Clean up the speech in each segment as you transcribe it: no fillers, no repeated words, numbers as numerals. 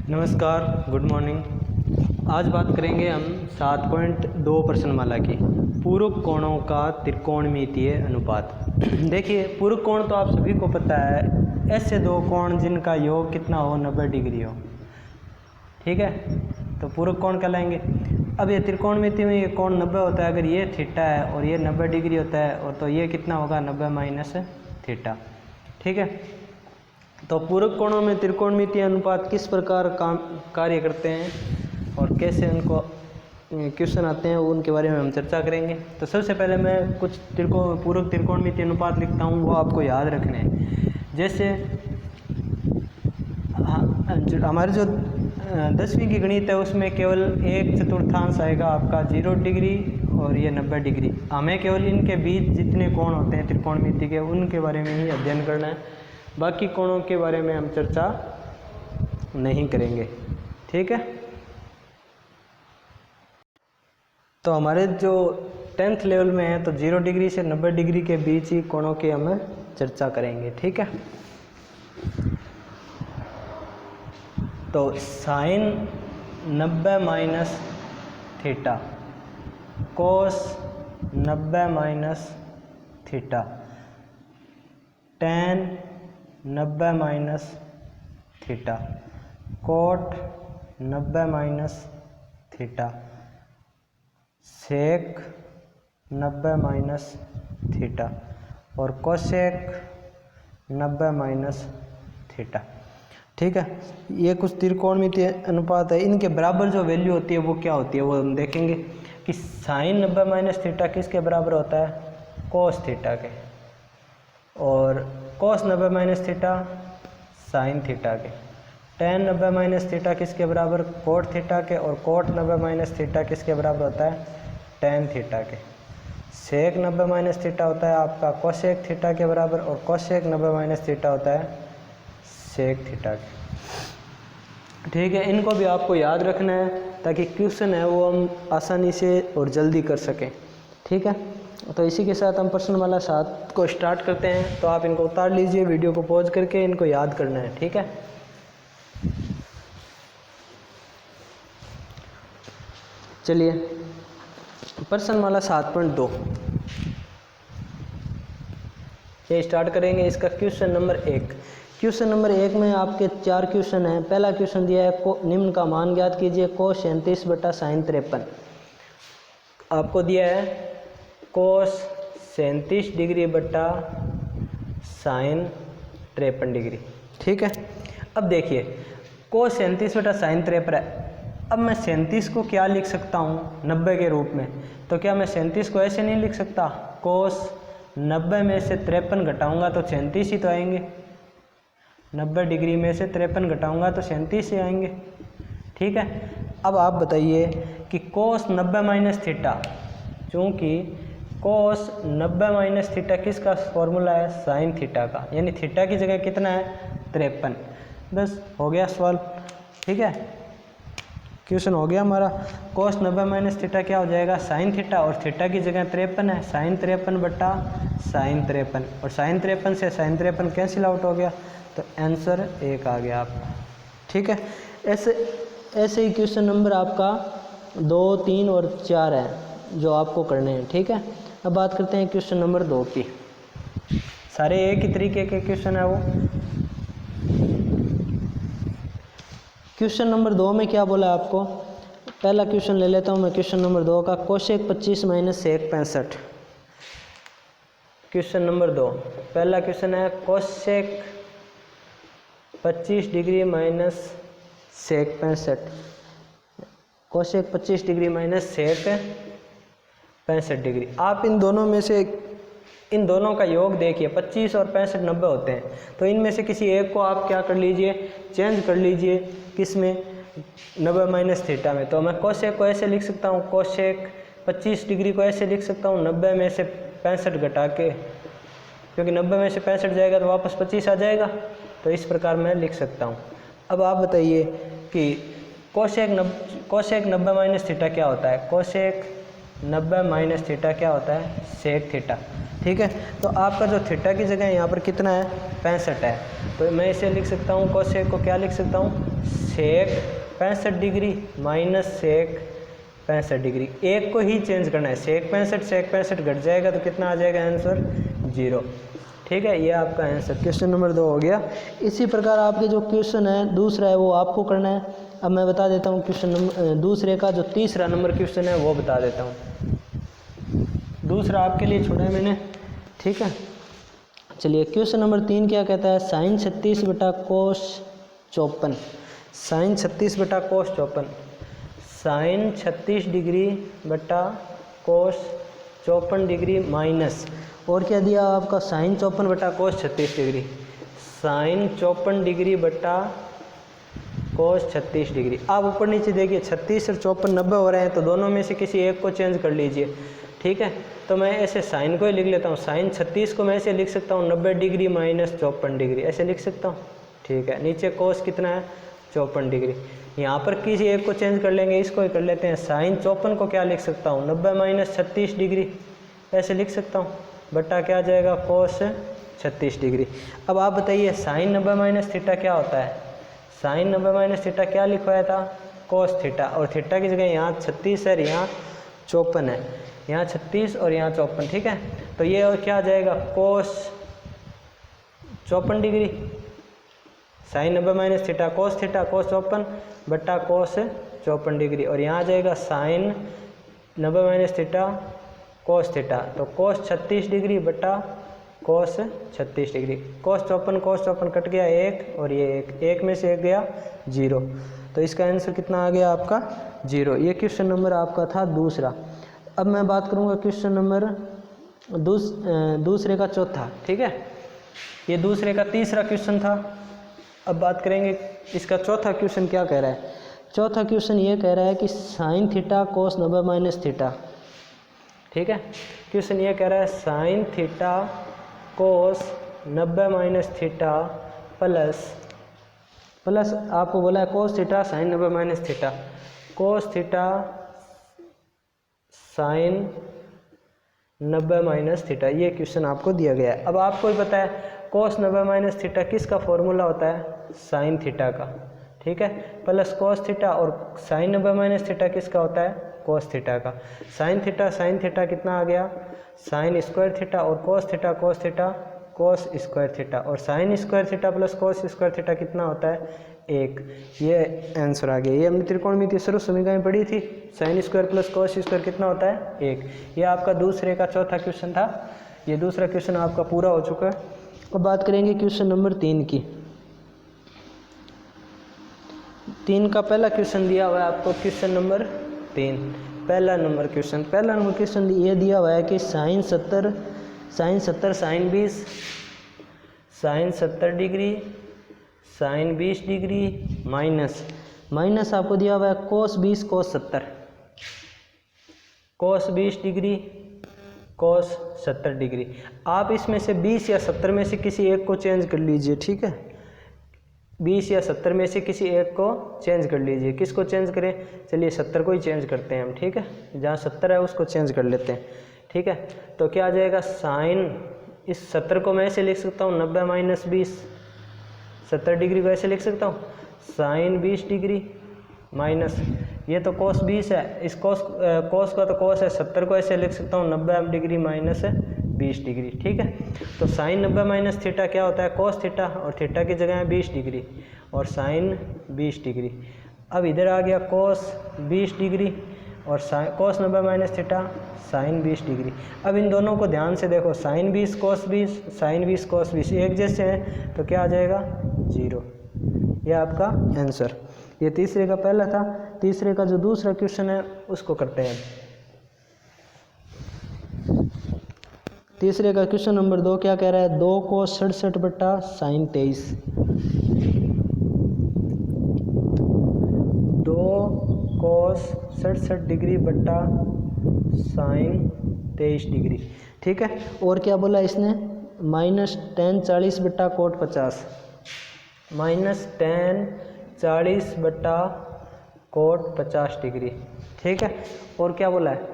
नमस्कार, good morning. आज बात करेंगे हम 7.2 प्रश्नमाला की पूरक कोणों का त्रिकोणमितीय अनुपात। देखिए, पूरक कोण तो आप सभी को पता है, ऐसे दो कोण जिनका योग कितना हो, 90 डिग्री हो। ठीक है, तो पूरक कोण कहलाएंगे। अब ये त्रिकोणमिति में ये कोण 90 होता है, अगर ये थीटा है और ये 90 डिग्री होता है, और तो ये कितना होगा, 90 माइनस थीटा। ठीक है, तो पूरक कोणों में त्रिकोणमितीय अनुपात किस प्रकार कार्य करते हैं और कैसे उनको क्वेश्चन आते हैं, उनके बारे में हम चर्चा करेंगे। तो सबसे पहले मैं कुछ पूरक त्रिकोणमितीय अनुपात लिखता हूँ, वो आपको याद रखने हैं। जैसे हमारे जो 10वीं की गणित है, उसमें केवल 1/4 आएगा आपका 0 डिग्री और ये 90 डिग्री। हमें केवल इनके बीच जितने कोण होते हैं त्रिकोणमिति के, उनके बारे में ही अध्ययन करना है, बाकी कोणों के बारे में हम चर्चा नहीं करेंगे। ठीक है, तो हमारे जो 10th लेवल में है, तो 0 डिग्री से 90 डिग्री के बीच ही कोणों की हम चर्चा करेंगे। ठीक है, तो sine 90 minus theta, cos 90 minus theta, tan 90 minus theta, cot 90 minus theta, sec 90 minus theta और कोसेक 90 माइनस थीटा। ठीक है, ये कुछ त्रिकोणमितीय अनुपात है। इनके बराबर जो वैल्यू होती है वो क्या होती है, वो हम देखेंगे कि साइन 90 माइनस थीटा किसके बराबर होता है, कोस थीटा के, और कोस 90 माइनस थीटा साइन थीटा के, टेन 90 माइनस थीटा किसके बराबर, कोट थीटा के, और कोट 90 माइनस थीटा किसके बराबर होता है, टेन थीटा के। सेक 90 माइनस थीटा होता है आपका कोसेक थीटा के बराबर, और कोसेक 90 माइनस थीटा होता है सेक थीटा के। ठीक है, इनको भी आपको याद रखना है ताकि क्वेश्चन है वो हम आसानी से और जल्दी कर सकें। ठीक है, तो इसी के साथ हम प्रश्नमाला 7 को स्टार्ट करते हैं। तो आप इनको उतार लीजिए, वीडियो को पॉज करके इनको याद करना है। ठीक है, चलिए प्रश्नमाला 7.2 ये स्टार्ट करेंगे। इसका क्वेश्चन नंबर 1। क्वेश्चन नंबर 1 में आपके 4 क्वेश्चन हैं। पहला क्वेश्चन दिया है, निम्न का मान ज्ञात कीजिए, कोस 37 बटा साइन 53। आपको दिया है कोस 37 डिग्री बटा साइन 53 डिग्री। ठीक है, अब देखिए कोस 37 बटा साइन 53 है। अब मैं 37 को क्या लिख सकता हूँ 90 के रूप में, तो क्या मैं 37 को ऐसे नहीं लिख सकता, कोस 90 में से 53 घटाऊंगा तो 37 ही तो आएंगे। 90 डिग्री में से 53 घटाऊंगा तो 37 ही आएंगे। ठीक है, अब आप बताइए कि कोस 90 माइनस थीटा, चूँकि कोस 90 माइनस थीटा किसका फॉर्मूला है, साइन थीटा का, यानी थीटा की जगह कितना है 53। बस हो गया सवाल। ठीक है, क्वेश्चन हो गया हमारा। कोस 90 माइनस थीटा क्या हो जाएगा, साइन थीटा, और थीटा की जगह 53 है, साइन 53 बटा साइन 53, और साइन 53 से साइन 53 कैंसिल आउट हो गया, तो आंसर 1 आ गया आपका। ठीक है, ऐसे ही क्वेश्चन नंबर आपका 2, 3 और 4 है जो आपको करने हैं। ठीक है, अब बात करते हैं क्वेश्चन नंबर 2 की। सारे एक ही तरीके के क्वेश्चन है वो। क्वेश्चन नंबर 2 में क्या बोला आपको, पहला क्वेश्चन ले लेता हूँ मैं क्वेश्चन नंबर 2 का, cosec 25 minus sec 65। Question number 2, पहला क्वेश्चन है cosec 25 degree minus sec 65, cosec 25 degree minus sec 65 degree. आप इन दोनों में से इन दोनों का योग देखिए, 25 और 65 90 होते हैं, तो इनमें से किसी एक को आप क्या कर लीजिए, चेंज कर लीजिए, किस में, 90 माइनस थीटा में। तो मैं कोसेक को ऐसे लिख सकता हूँ, कोसेक 25 डिग्री को ऐसे लिख सकता हूँ, 90 में से 65 घटा के, क्योंकि 90 में से 65 जाएगा तो वापस 25 आ जाएगा, तो इस प्रकार मैं लिख सकता हूँ। अब आप बताइए कि कोसेक 90 माइनस थीटा क्या होता है, कोसेक 90 माइनस थीटा क्या होता है, सेक थीटा। ठीक है। तो आपका जो थीटा की जगह यहाँ पर कितना है 65 है, तो मैं इसे लिख सकता हूँ कोसेक को क्या लिख सकता हूँ सेक 65 डिग्री माइनस सेक 65 डिग्री। एक को ही चेंज करना है, सेक 65 घट जाएगा तो कितना आ जाएगा आंसर 0। ठीक है, ये आपका आंसर क्वेश्चन नंबर 2 हो गया। इसी प्रकार आपके जो क्वेश्चन है दूसरा है वो आपको करना है। अब मैं बता देता हूँ क्वेश्चन नंबर दूसरे का जो तीसरा नंबर क्वेश्चन है वो बता देता हूँ। दूसरा आपके लिए छोड़ा है मैंने, ठीक है। चलिए क्वेश्चन नंबर 3 क्या कहता है, साइन 36 बटा कोस 54, साइन 36 बटा कोस 54, साइन 36 डिग्री बटा कोस 54 डिग्री माइनस, और क्या दिया आपका साइन 54 बटा कोस 36 डिग्री, साइन 54 डिग्री बटा कोस 36 डिग्री। आप ऊपर नीचे देखिए 36 और 54 90 हो रहे हैं, तो दोनों में से किसी एक को चेंज कर लीजिए। ठीक है, तो मैं ऐसे साइन को ही लिख लेता हूँ, साइन 36 को मैं ऐसे लिख सकता हूँ 90 डिग्री माइनस 54 डिग्री, ऐसे लिख सकता हूँ। ठीक है, नीचे कोस कितना है 54 डिग्री, यहाँ पर किसी एक को चेंज कर लेंगे, इसको ही कर लेते हैं। साइन 54 को क्या लिख सकता हूँ 90 माइनस 36 डिग्री, ऐसे लिख सकता हूँ, बट्टा क्या आ जाएगा कोस 36 डिग्री। अब आप बताइए साइन 90 माइनस थीटा क्या होता है, साइन 90 माइनस थीटा क्या लिखवाया था कोस थीटा, और थीटा की जगह यहाँ 36 है, यहाँ 54 है, यहाँ 36 और यहाँ 54। ठीक है, तो ये और क्या आ जाएगा cos 54 degree, sine 90 minus theta cos 54 बट्टा कोस 54 डिग्री, और यहाँ आ जाएगा sine 90 minus theta cos theta, तो कोस 36 डिग्री बट्टा कोस 36 डिग्री। कोस 54 कट गया 1 और ये 1 में से 1 गया 0, तो इसका आंसर कितना आ गया आपका 0। ये क्वेश्चन नंबर आपका था दूसरा। अब मैं बात करूँगा क्वेश्चन नंबर दूसरे का चौथा। ठीक है, ये दूसरे का तीसरा क्वेश्चन था। अब बात करेंगे इसका चौथा क्वेश्चन क्या कह रहा है। चौथा क्वेश्चन ये कह रहा है कि sign theta cos 90 minus theta. ठीक है, क्वेश्चन ये कह रहा है sine theta cos 90 minus theta plus आपको बोला है cos theta sine 90 minus theta, cos theta sine 90 minus theta, ये क्वेश्चन आपको दिया गया है। अब आपको ही पता है कोस 90 माइनस थीटा किसका फॉर्मूला होता है साइन थीटा का। ठीक है, प्लस कोस थीटा, और साइन 90 माइनस थीटा किसका होता है कोस थीटा का। साइन थीटा कितना आ गया साइन स्क्वायर थीटा, और cos theta cos square theta, और sine square theta plus cos square theta कितना होता है 1। ये आंसर आ गया। ये हमने त्रिकोणमितीय सर्व समीकरण पढ़ी थी, sine square plus cos square कितना होता है 1। ये आपका दूसरे का चौथा क्वेश्चन था। ये दूसरा क्वेश्चन आपका पूरा हो चुका है। अब बात करेंगे क्वेश्चन नंबर 3 की। 3 का पहला क्वेश्चन दिया हुआ है आपको, क्वेश्चन नंबर 3 पहला नंबर क्वेश्चन ये दिया हुआ है कि sine 70 sine 20 sine 70 degree sine 20 degree minus आपको दिया हुआ है कोस 20 कोस 70, कोस 20 डिग्री कोस 70 डिग्री। आप इसमें से 20 या 70 में से किसी एक को चेंज कर लीजिए। ठीक है, 20 या 70 में से किसी एक को चेंज कर लीजिए। किसको चेंज करें, चलिए 70 को ही चेंज करते हैं हम। ठीक है, जहाँ 70 है उसको चेंज कर लेते हैं। ठीक है, तो क्या आ जाएगा साइन, इस 70 को मैं ऐसे लिख सकता हूँ 90 माइनस 20, 70 डिग्री को ऐसे लिख सकता हूँ साइन 20 डिग्री माइनस, ये तो कोस 20 है, इस कोस का तो कोस है, 70 को ऐसे लिख सकता हूँ 90 डिग्री माइनस 20 डिग्री। ठीक है, तो साइन 90 माइनस थीटा क्या होता है कोस थीटा, और थीटा की जगह है 20 डिग्री और साइन 20 डिग्री। अब इधर आ गया कोस 20 डिग्री और कोस 90 माइनस थीटा साइन 20 डिग्री। अब इन दोनों को ध्यान से देखो, साइन 20 कोस 20 साइन 20 कोस 20 एक जैसे हैं, तो क्या आ जाएगा 0। यह आपका आंसर। ये तीसरे का पहला था। तीसरे का जो दूसरा क्वेश्चन है उसको करते हैं। तीसरे का क्वेश्चन नंबर 2 क्या कह रहा है, 2 कोस 67 बट्टा साइन 23, 2 कोस 67 डिग्री बट्टा साइन 23 डिग्री। ठीक है, और क्या बोला इसने माइनस tan 40 बट्टा कोट 50, माइनस tan 40 बट्टा कोट 50 डिग्री। ठीक है, और क्या बोला है,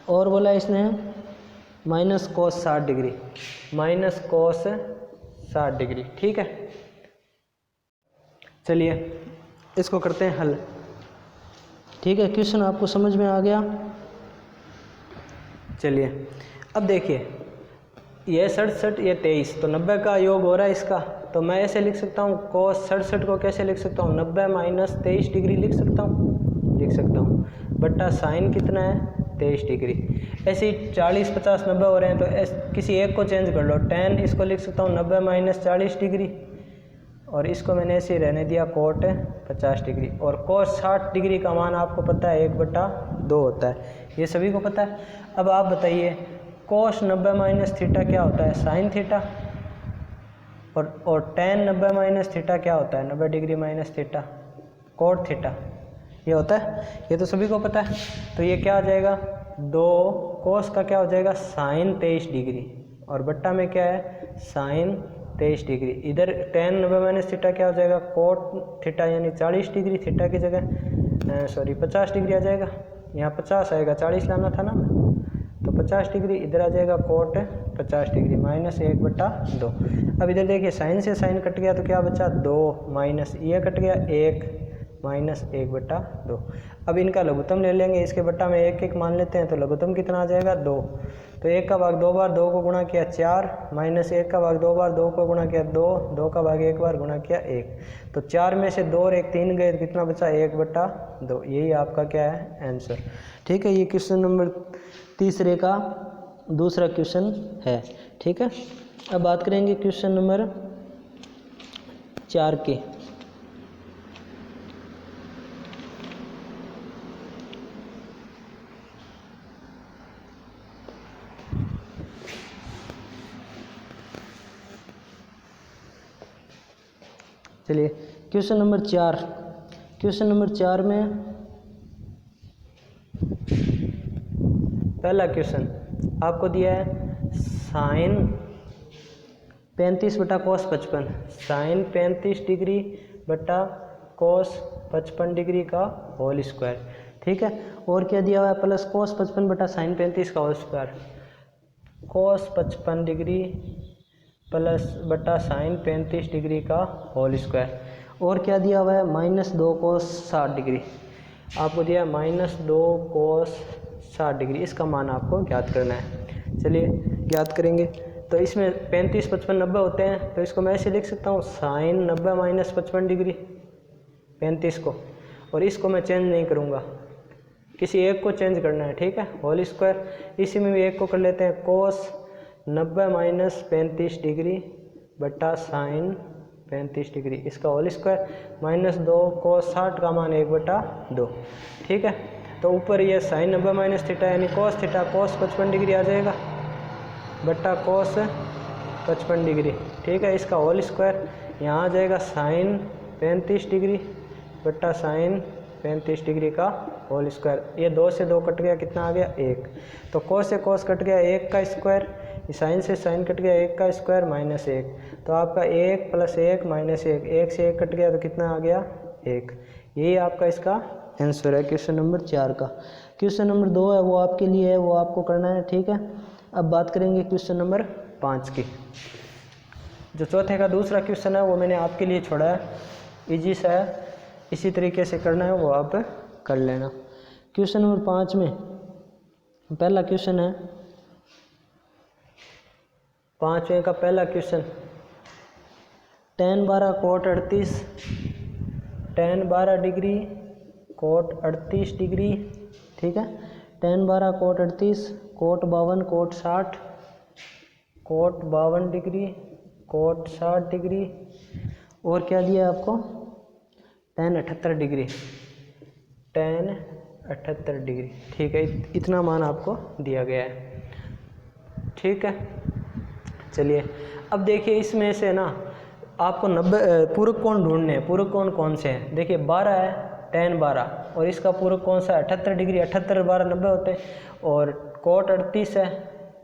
और बोला इसने minus cos 60 degree, minus cos 60 degree. ठीक है, चलिए इसको करते हैं हल। ठीक है, क्वेश्चन आपको समझ में आ गया। चलिए अब देखिए, ये 67 ये 23, तो 90 का योग हो रहा है इसका, तो मैं ऐसे लिख सकता हूँ कोस 67 को कैसे लिख सकता हूँ, 90 माइनस 23 डिग्री लिख सकता हूँ, बट्टा साइन कितना है 23 डिग्री। ऐसे ही 40 50 90 हो रहे हैं, तो किसी एक को चेंज कर लो, tan इसको लिख सकता हूँ 90 माइनस 40 डिग्री, और इसको मैंने ऐसे ही रहने दिया कोट 50 डिग्री। और कोस 60 डिग्री का मान आपको पता है 1/2 होता है, ये सभी को पता है। अब आप बताइए कोस 90 माइनस थीटा क्या होता है, साइन थीटा, और tan 90 माइनस थीटा क्या होता है, 90 degree minus theta, cot theta, ये होता है, ये तो सभी को पता है। तो ये क्या आ जाएगा, 2 कोस का क्या हो जाएगा साइन 23 डिग्री, और बट्टा में क्या है साइन 23 डिग्री। इधर tan 90 माइनस थीटा क्या हो जाएगा, कोट थीटा यानी 40 डिग्री, थीटा की जगह 50 डिग्री आ जाएगा, यहाँ 50 आएगा, 40 लाना था ना, तो 50 डिग्री, इधर आ जाएगा कोट 50 डिग्री माइनस 1/2। अब इधर देखिए साइन से साइन कट गया तो क्या बचा 2, माइनस ये कट गया 1 माइनस 1/2। अब इनका लघुत्तम ले लेंगे, इसके बट्टा में 1 1 मान लेते हैं, तो लघुत्तम कितना आ जाएगा 2। तो 1 का भाग 2 बार 2 को गुणा किया 4, माइनस 1 का भाग 2 बार 2 को गुणा किया 2, 2 का भाग 1 बार गुणा किया 1, तो 4 में से 2 और 1 3 गए, तो कितना बचा 1/2। यही आपका क्या है आंसर। ठीक है, ये क्वेश्चन नंबर तीसरे का दूसरा क्वेश्चन है। ठीक है, अब बात करेंगे क्वेश्चन नंबर 4 की। चलिए क्वेश्चन नंबर 4, क्वेश्चन नंबर 4 में पहला क्वेश्चन आपको दिया है साइन 35 बटा कोस 55, साइन 35 डिग्री बटा कोस 55 डिग्री का होल स्क्वायर। ठीक है, और क्या दिया हुआ है प्लस कोस 55 बटा साइन 35 का होल स्क्वायर, कोस 55 डिग्री प्लस बटा साइन 35 डिग्री का होल स्क्वायर। और क्या दिया हुआ है माइनस 2 कोस 60 डिग्री, आपको दिया है माइनस 2 कोस 60 डिग्री, इसका मान आपको ज्ञात करना है। चलिए ज्ञात करेंगे, तो इसमें 35 55 90 होते हैं, तो इसको मैं ऐसे लिख सकता हूँ साइन 90 माइनस 55 डिग्री 35 को, और इसको मैं चेंज नहीं करूँगा, किसी एक को चेंज करना है। ठीक है, होल स्क्वायर, इसी में भी एक को कर लेते हैं कोस 90 माइनस 35 डिग्री बटा साइन 35 डिग्री, इसका होल स्क्वायर, माइनस 2 कोस 60 का मान 1/2। ठीक है, तो ऊपर ये साइन 90 माइनस थीटा यानी कोस थीटा, कोस 55 डिग्री आ जाएगा बट्टा कोस 55 डिग्री। ठीक है, इसका होल स्क्वायर, यहाँ आ जाएगा साइन 35 डिग्री बट्टा साइन 35 डिग्री का होल स्क्वायर। ये 2 से 2 कट गया, कितना आ गया 1, तो कोस से कोस कट गया 1 का स्क्वायर, साइन से साइन कट गया 1 का स्क्वायर माइनस 1, तो आपका 1 प्लस 1 माइनस 1, 1 से 1 कट गया तो कितना आ गया 1। यही आपका इसका आंसर है क्वेश्चन नंबर 4 का। क्वेश्चन नंबर 2 है वो आपके लिए है, वो आपको करना है। ठीक है, अब बात करेंगे क्वेश्चन नंबर 5 की। जो चौथे का दूसरा क्वेश्चन है वो मैंने आपके लिए छोड़ा है, इजी सा है, इसी तरीके से करना है वो आप कर लेना। क्वेश्चन नंबर 5 में पहला क्वेश्चन है, 5वें का पहला question, tan 12 cot 38, tan 12 degree cot 38 degree. ठीक है, tan 12 cot 38, cot 52 cot 60, cot 52 degree cot 60 degree, और क्या दिया है आपको tan 78 डिग्री, tan 78 डिग्री। ठीक है, इतना मान आपको दिया गया है। ठीक है, चलिए अब देखिए इसमें से ना आपको 90 पूरक कोण ढूंढने हैं। पूरक कोण कौन से हैं, देखिए 12 है tan 12, और इसका पूरक कौन सा है 78 डिग्री, 78 12 90 होते हैं, और कोट 38 है,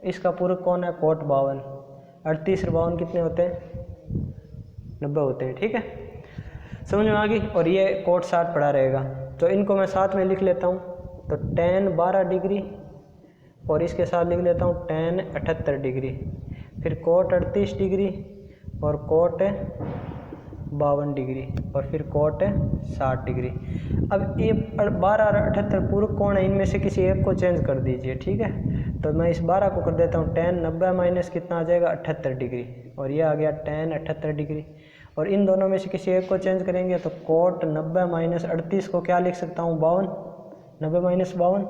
इसका पूरक कौन है कोट 52, 38 और 52 कितने होते हैं 90 होते हैं। ठीक है, समझ में आ गई। और ये कोट 60 पड़ा रहेगा, तो इनको मैं साथ में लिख लेता हूँ। तो tan 12 डिग्री और इसके साथ लिख लेता हूँ tan 78 डिग्री, फिर cot 38 डिग्री और cot 52 डिग्री और फिर cot 60 डिग्री। अब ये 12 और 78 पूरक कोण है, इनमें से किसी एक को चेंज कर दीजिए, ठीक है। तो मैं इस 12 को कर देता हूँ tan 90 माइनस कितना आ जाएगा 78 डिग्री, और ये आ गया tan 78 डिग्री। और इन दोनों में से किसी एक को चेंज करेंगे तो cot 90 माइनस 38 को क्या लिख सकता हूँ 52, 90 माइनस 52,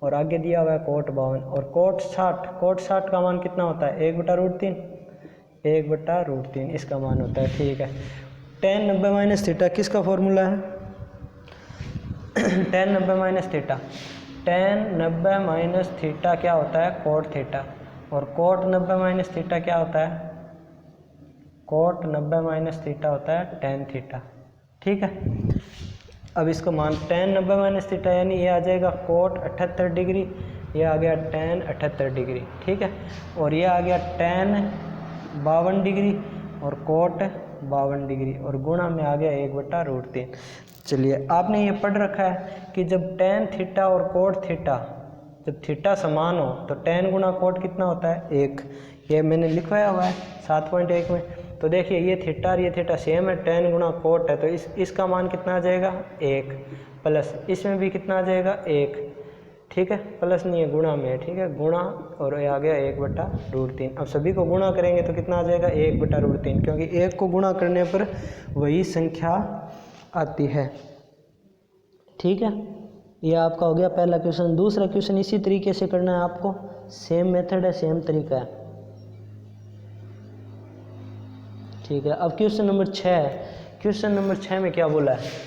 और आगे दिया हुआ है cot 52। और cot 60 का मान कितना होता है 1/√3, 1/√3 इसका मान होता है, ठीक है। tan 90 माइनस थीटा किसका फॉर्मूला है tan 90 minus theta, tan 90 minus theta क्या होता है cot थीटा, और cot 90 माइनस थीटा क्या होता है cot 90 माइनस थीटा होता है tan थीटा, ठीक है। अब इसको मान tan 90 माइनस थीटा यानी ये आ जाएगा cot 78 डिग्री, ये आ गया tan 78 डिग्री, ठीक है। और ये आ गया tan 52 डिग्री और cot 52 डिग्री, और गुणा में आ गया 1/√3। चलिए, आपने ये पढ़ रखा है कि जब tan थीटा और cot थीटा, जब थीटा समान हो तो tan गुणा cot कितना होता है 1, ये मैंने लिखवाया हुआ है 7.1 में। तो देखिए ये थीटा और ये थीटा सेम है, tan गुणा cot है, तो इसका मान कितना आ जाएगा 1, प्लस इसमें भी कितना आ जाएगा 1, ठीक है, प्लस नहीं है गुणा में है, ठीक है, गुणा और ये आ गया 1/√3। अब सभी को गुणा करेंगे तो कितना आ जाएगा 1/√3, क्योंकि 1 को गुणा करने पर वही संख्या आती है, ठीक है। ये आपका हो गया पहला क्वेश्चन। दूसरा क्वेश्चन इसी तरीके से करना है आपको, सेम मेथड है, सेम तरीका है, ठीक है। अब क्वेश्चन नंबर 6 है। क्वेश्चन नंबर 6 में क्या बोला है,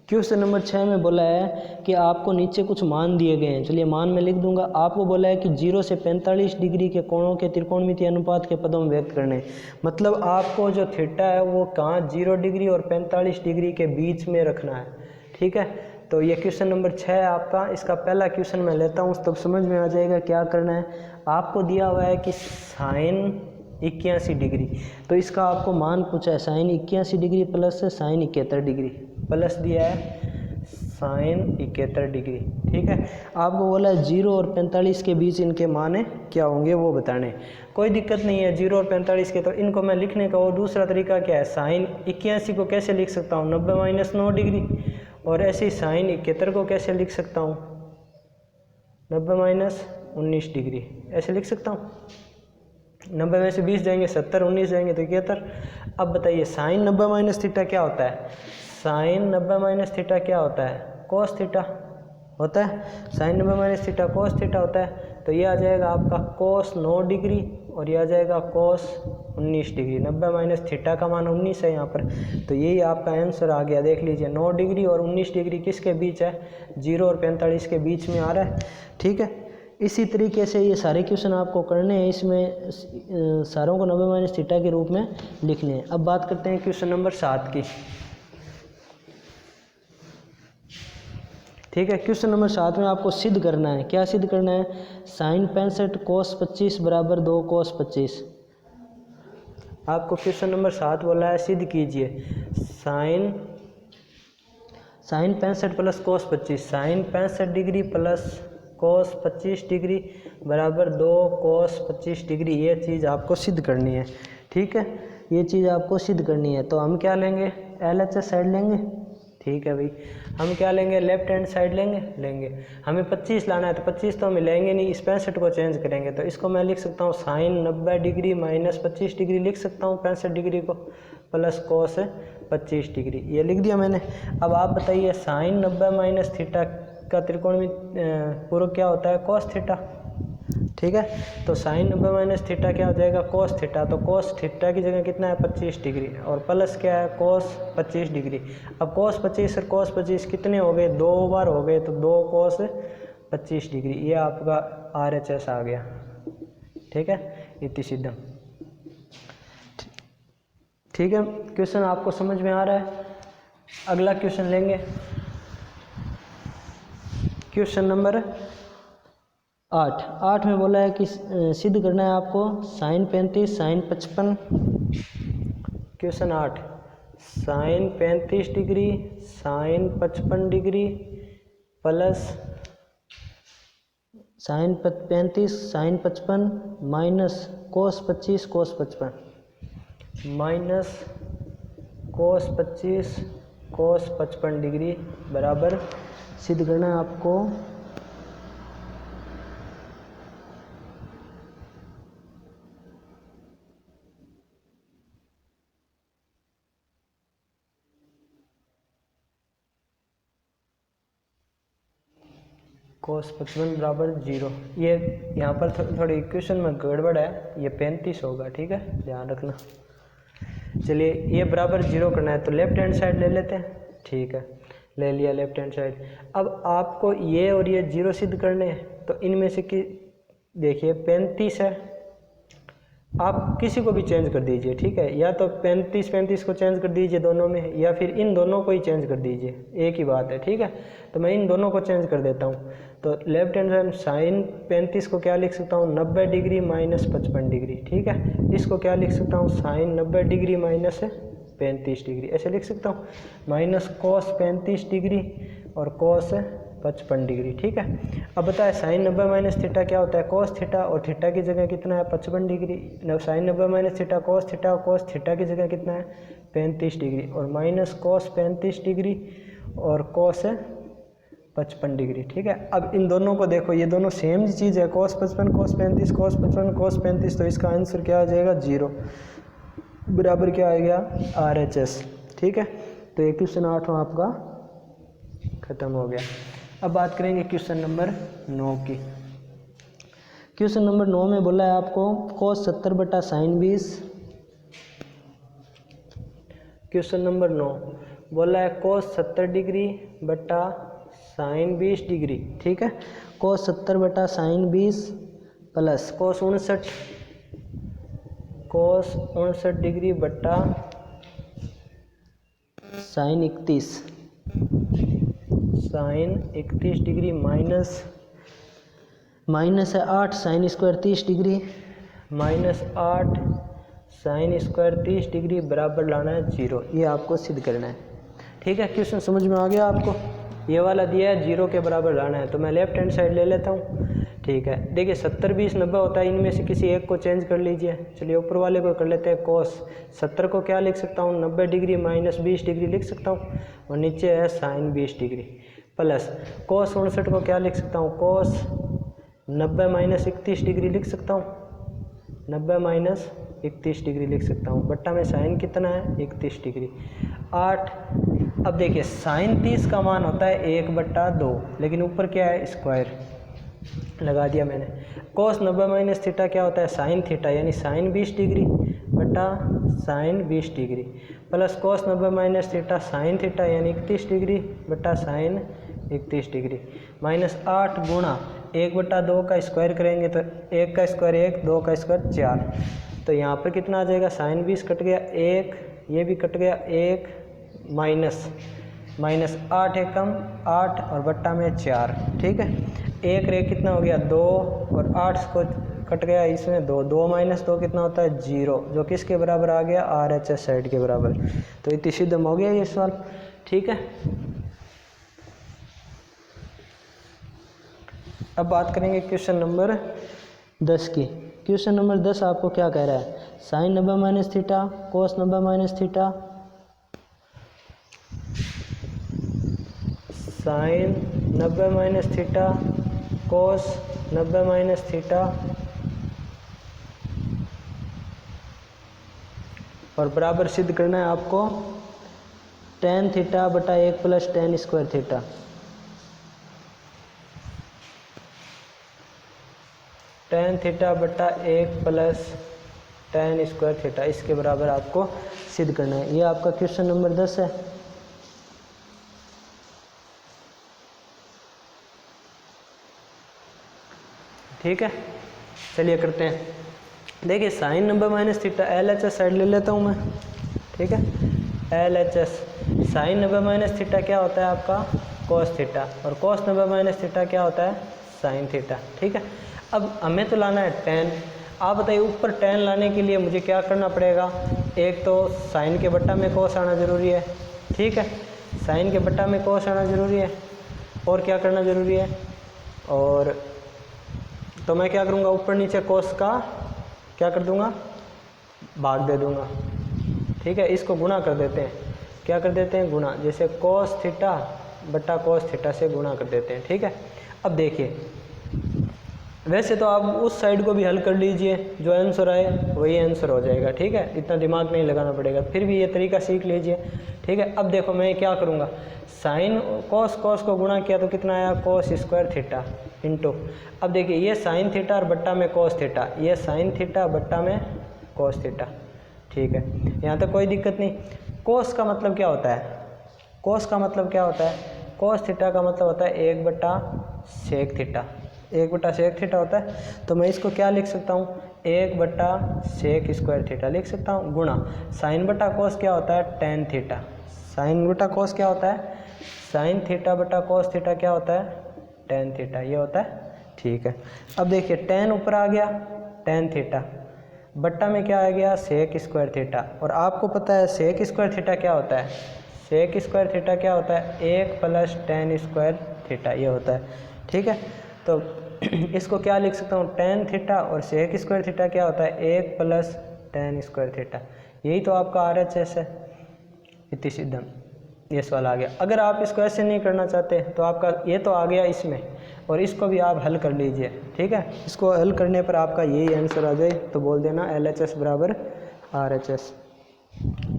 क्वेश्चन नंबर 6 में बोला है कि आपको नीचे कुछ मान दिए गए हैं। चलिए मान मैं लिख दूंगा। आपको बोला है कि 0 से 45 डिग्री के कोणों के त्रिकोणमितीय अनुपात के पदों में व्यक्त करने, मतलब आपको जो थीटा है वो कहाँ 0 डिग्री और 45 डिग्री के बीच में रखना है, ठीक है। तो ये क्वेश्चन नंबर 6 है आपका। इसका पहला क्वेश्चन मैं लेता हूँ तब समझ में आ जाएगा क्या करना है। आपको दिया हुआ है कि sin 81 डिग्री, तो इसका आपको मान पूछा है sin 81 degree plus sin 71 degree, plus दिया है sin 71 डिग्री, ठीक है। आपको बोला है 0 और 45 के बीच इनके मान क्या होंगे वो बताने। कोई दिक्कत नहीं है 0 और 45 के, तो इनको मैं लिखने का वो दूसरा तरीका क्या है, sin 81 को कैसे लिख सकता हूँ 90 माइनस 9 डिग्री, और ऐसे ही sin 71 को कैसे लिख सकता हूँ 90 माइनस 19 डिग्री, ऐसे लिख सकता हूँ। 90 में से 20 जाएंगे 70, 19 जाएंगे तो 71। अब बताइए sin 90 माइनस थीटा क्या होता है, sin 90 माइनस थीटा क्या होता है cos थीटा होता है, sin 90 minus theta cos theta होता है। तो ये आ जाएगा आपका cos 9 डिग्री और ये आ जाएगा cos 19 डिग्री। 90 माइनस थीटा का मान 19 है यहाँ पर, तो यही आपका आंसर आ गया। देख लीजिए 9 डिग्री और 19 डिग्री किसके बीच है, 0 और 45 के बीच में आ रहा है, ठीक है। इसी तरीके से ये सारे क्वेश्चन आपको करने हैं, इसमें सारों को 90 माइनस थीटा के रूप में लिखने हैं। अब बात करते हैं क्वेश्चन नंबर 7 की, ठीक है। क्वेश्चन नंबर 7 में आपको सिद्ध करना है। क्या सिद्ध करना है, sin 65 cos 25 बराबर 2 cos 25। आपको क्वेश्चन नंबर 7 बोला है सिद्ध कीजिए sin 65 plus cos 25, sin 65 degree plus cos 25 degree बराबर 2 cos 25 डिग्री। ये चीज़ आपको सिद्ध करनी है, ठीक है, ये चीज़ आपको सिद्ध करनी है। तो हम क्या लेंगे, LHS साइड लेंगे, ठीक है भाई। हम क्या लेंगे, लेफ्ट हैंड साइड लेंगे। हमें 25 लाना है तो 25 तो हमें लेंगे नहीं, इस 65 को चेंज करेंगे। तो इसको मैं लिख सकता हूँ sin 90 डिग्री माइनस 25 डिग्री लिख सकता हूँ 65 डिग्री को, प्लस cos 25 डिग्री, ये लिख दिया मैंने। अब आप बताइए sin 90 माइनस थीटा का त्रिकोण में पूर्व क्या होता है cos थीटा, ठीक है। तो sin 90 माइनस थीटा क्या हो जाएगा cos थीटा, तो cos थीटा की जगह कितना है 25 डिग्री, और प्लस क्या है cos 25 डिग्री। अब cos 25 और cos 25 कितने हो गए, 2 बार हो गए, तो 2 cos 25 डिग्री, ये आपका RHS आ गया, ठीक है, इति सिद्धम, ठीक है। क्वेश्चन आपको समझ में आ रहा है। अगला क्वेश्चन लेंगे, क्वेश्चन नंबर 8 में बोला है कि सिद्ध करना है आपको sin 35 sin 55। Question 8 sine 35 degree sine 55 degree plus sine 35 sine 55 minus cos 25 cos 55 minus cos 25 cos 55 degree बराबर सिद्ध करना है आपको कोस 55 बराबर 0। ये यहाँ पर थोड़ी इक्वेशन में गड़बड़ है, ये 35 होगा, ठीक है, ध्यान रखना। चलिए ये बराबर 0 करना है तो लेफ्ट हैंड साइड ले लेते हैं, ठीक है, ले लिया लेफ्ट हैंड साइड। अब आपको ये और ये 0 सिद्ध करने हैं तो इनमें से कि देखिए 35 है, आप किसी को भी चेंज कर दीजिए, ठीक है, या तो 35 को चेंज कर दीजिए दोनों में, या फिर इन दोनों को ही चेंज कर दीजिए, एक ही बात है, ठीक है। तो मैं इन दोनों को चेंज कर देता हूँ। तो लेफ्ट हैंड साइड साइन 35 को क्या लिख सकता हूँ 90 डिग्री माइनस 55 डिग्री, ठीक है। इसको क्या लिख सकता हूँ साइन 90 डिग्री माइनस 35 डिग्री, ऐसे लिख सकता हूँ, माइनस कोस 35 डिग्री और कोस 55 डिग्री, ठीक है। अब बताए साइन 90 माइनस थीटा क्या होता है कोस थीटा, और थीटा की जगह कितना है 55 degree. Sine 90 minus theta cos theta, और कोस थीटा की जगह कितना है 35 डिग्री, और माइनस कोस 35 डिग्री और कोस 55 डिग्री, ठीक है। अब इन दोनों को देखो, ये दोनों सेम चीज़ है, कोस 55 कोस 35 कोस 55 कोस 35, तो इसका आंसर क्या आ जाएगा 0 बराबर क्या आएगा RHS, ठीक है। तो ये क्वेश्चन 8 आपका खत्म हो गया। अब बात करेंगे क्वेश्चन नंबर 9 की। क्वेश्चन नंबर 9 में बोला है आपको कोस 70 बटा साइन 20। क्वेश्चन नंबर 9 बोला है कोस 70 डिग्री बटा साइन 20 डिग्री, ठीक है। कोस 70 बटा साइन 20 प्लस कोस 69 डिग्री बटा साइन 31 डिग्री माइनस है 8 sine square 30 degree minus 8 sine square 30 degree बराबर लाना है 0। ये आपको सिद्ध करना है, ठीक है। क्वेश्चन समझ में आ गया आपको? ये वाला दिया है 0 के बराबर लाना है, तो मैं लेफ्ट हैंड साइड ले लेता हूँ, ठीक है। देखिए 70 20 90 होता है, इनमें से किसी एक को चेंज कर लीजिए। चलिए ऊपर वाले को कर लेते हैं कोस 70 को क्या लिख सकता हूँ 90 डिग्री माइनस 20 डिग्री लिख सकता हूँ, और नीचे है साइन 20 डिग्री प्लस कोस 69 को क्या लिख सकता हूँ कोस 90 माइनस 31 डिग्री लिख सकता हूँ, 90 माइनस 31 डिग्री लिख सकता हूँ, बट्टा में साइन कितना है 31 डिग्री 8। अब देखिए साइन 30 का मान होता है 1/2, लेकिन ऊपर क्या है स्क्वायर लगा दिया मैंने। कोस 90 माइनस थीटा क्या होता है साइन थीटा, यानी साइन 20 डिग्री बटा sine 20 degree plus cos 90 minus theta sine theta यानी 31 डिग्री बटा साइन 31 डिग्री माइनस 8 गुणा 1/2 का स्क्वायर करेंगे तो 1 का स्क्वायर 1 2 का स्क्वायर 4, तो यहाँ पर कितना आ जाएगा साइन 20 कट गया 1, ये भी कट गया 1 माइनस 8 है कम 8 और बट्टा में 4, ठीक है। 1 रे कितना हो गया 2 और 8 को कट गया इसमें 2, 2 माइनस 2 कितना होता है 0, जो किसके बराबर आ गया RHS साइड के बराबर। तो इतनी सिद्धम हो गया ये सवाल, ठीक है। अब बात करेंगे क्वेश्चन नंबर 10 की। क्वेश्चन नंबर 10 आपको क्या कह रहा है sine 90 minus theta cos 90 minus theta sine 90 minus theta cos 90 minus theta और बराबर सिद्ध करना है आपको टेन थीटा बटा 1 plus ten square theta. Tan theta बटा 1 प्लस टेन स्क्वायर थीटा, इसके बराबर आपको सिद्ध करना है। ये आपका क्वेश्चन नंबर 10 है। ठीक है, चलिए करते हैं। देखिए sine 90 minus theta LHS side ले लेता हूँ मैं, ठीक है। LHS साइन 90 माइनस थीटा क्या होता है आपका कोस थीटा, और कोस 90 माइनस थीटा क्या होता है साइन थीटा, ठीक है। अब हमें तो लाना है टेन, आप बताइए ऊपर टेन लाने के लिए मुझे क्या करना पड़ेगा, एक तो साइन के बट्टा में कोस आना ज़रूरी है, ठीक है, साइन के बट्टा में कोस आना ज़रूरी है, और क्या करना ज़रूरी है, और तो मैं क्या करूँगा, ऊपर नीचे कोस का क्या कर दूँगा, भाग दे दूँगा, ठीक है। इसको गुणा कर देते हैं, क्या कर देते हैं, गुणा, जैसे कोस थीटा बट्टा कोस थीटा से गुणा कर देते हैं, ठीक है। अब देखिए, वैसे तो आप उस साइड को भी हल कर लीजिए, जो आंसर आए वही आंसर हो जाएगा, ठीक है, इतना दिमाग नहीं लगाना पड़ेगा, फिर भी ये तरीका सीख लीजिए, ठीक है। अब देखो मैं क्या करूँगा, साइन कोस को गुणा किया तो कितना आया, कोस स्क्वायर थीटा इंटू, अब देखिए ये साइन थीटा और बट्टा में कोस थीटा, ये साइन थीटा बट्टा में कोस थीटा, ठीक है, यहाँ तक कोई दिक्कत नहीं। कोस का मतलब क्या होता है, कोस का मतलब क्या होता है, कोस थीटा का मतलब होता है 1/sec थीटा, 1/sec थीटा होता है, तो मैं इसको क्या लिख सकता हूँ, 1/sec स्क्वायर थीटा लिख सकता हूँ, गुणा साइन बटा कोस क्या होता है, tan थीटा, साइन बटा कोस क्या होता है, साइन थीटा बटा कोस थीटा क्या होता है, tan थीटा, ये होता है, ठीक है। अब देखिए tan ऊपर आ गया, tan थीटा, बट्टा में क्या आ गया, sec स्क्वायर थीटा, और आपको पता है sec स्क्वायर थीटा क्या होता है, sec स्क्वायर थीटा क्या होता है, 1 + tan स्क्वायर थीटा, ये होता है, ठीक है। तो इसको क्या लिख सकता हूँ, tan थीटा, और sec स्क्वायर थीटा क्या होता है, 1 + tan स्क्वायर थीटा, यही तो आपका RHS है, इति सिद्धम, ये सवाल आ गया। अगर आप इसको ऐसे नहीं करना चाहते तो आपका ये तो आ गया इसमें, और इसको भी आप हल कर लीजिए, ठीक है, इसको हल करने पर आपका यही आंसर आ जाए तो बोल देना LHS = RHS,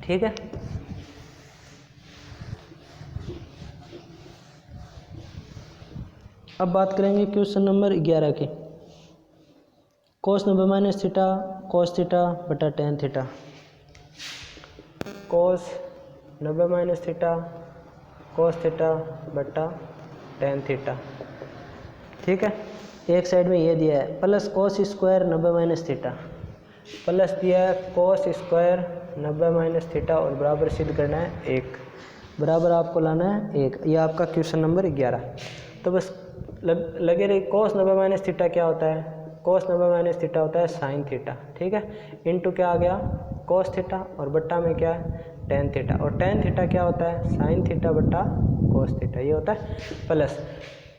ठीक है। अब बात करेंगे क्वेश्चन नंबर 11 की, cos 90 - थीटा cos थीटा बटा tan theta, cos 90 - theta cos theta बटा tan थीटा, ठीक है। एक साइड में ये दिया है plus cos square 90 - theta, plus दिया है cos स्क्वायर 90 - थीटा, और बराबर सिद्ध करना है 1, बराबर आपको लाना है 1, ये आपका क्वेश्चन नंबर 11। तो बस लगे रही, cos 90 - थीटा क्या होता है, cos 90 - थीटा होता है साइन थीटा, ठीक है, इंटू क्या आ गया, cos थीटा, और बट्टा में क्या है, tan थीटा, और tan थीटा क्या होता है, साइन थीटा बट्टा cos थीटा, ये होता है, प्लस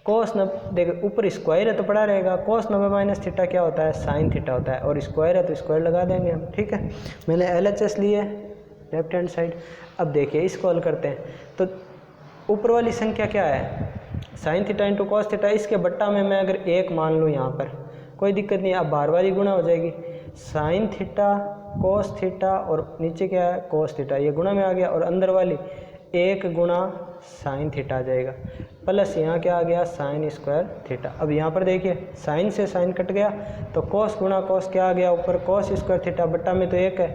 cos देखो ऊपर स्क्वायर है तो पड़ा रहेगा, cos 90 - थीटा क्या होता है, साइन थीटा होता है, और स्क्वायर है तो स्क्वायर लगा देंगे हम, ठीक है। मैंने LHS लिए लेफ्ट हैंड साइड। अब देखिए इसको हल करते हैं, तो ऊपर वाली संख्या क्या है, sine theta into cos theta, इसके बट्टा में मैं अगर 1 मान लूँ यहाँ पर कोई दिक्कत नहीं, अब बार वाली गुणा हो जाएगी, साइन थीटा कॉस थीटा और नीचे क्या है कॉस थीटा, ये गुणा में आ गया, और अंदर वाली 1 गुणा साइन थीटा आ जाएगा, प्लस यहाँ क्या आ गया साइन स्क्वायर थीटा। अब यहाँ पर देखिए साइन से साइन कट गया तो कॉस गुणा कॉस क्या आ गया ऊपर कॉस स्क्वायर थीटा, बट्टा में तो 1 है,